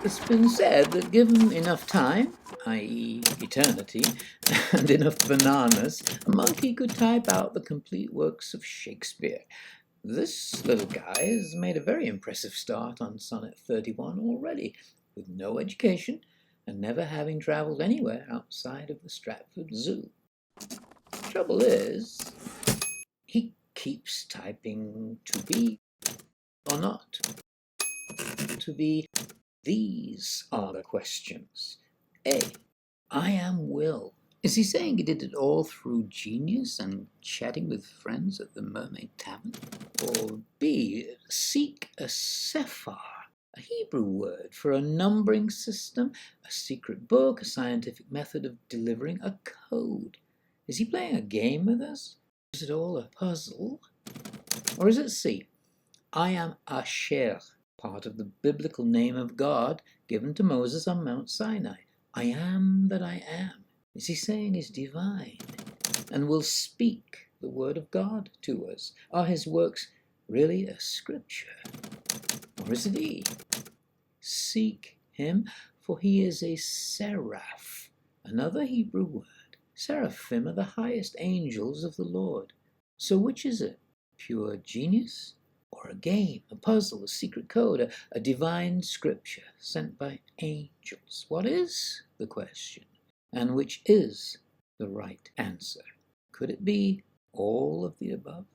It's been said that given enough time, i.e. eternity, and enough bananas, a monkey could type out the complete works of Shakespeare. This little guy has made a very impressive start on Sonnet 31 already, with no education and never having travelled anywhere outside of the Stratford Zoo. Trouble is, he keeps typing to be or not to be. These are the questions. A. I am Will. Is he saying he did it all through genius and chatting with friends at the Mermaid Tavern? Or B. Seek a sephar, a Hebrew word for a numbering system, a secret book, a scientific method of delivering a code. Is he playing a game with us? Is it all a puzzle? Or is it C. I am Asher, part of the biblical name of God given to Moses on Mount Sinai. I am that I am. Is he saying he's divine and will speak the word of God to us? Are his works really a scripture? Or is it E? Seek him, for he is a seraph, another Hebrew word. Seraphim are the highest angels of the Lord. So which is it? Pure genius? Or a game, a puzzle, a secret code, a divine scripture sent by angels? What is the question? And which is the right answer? Could it be all of the above?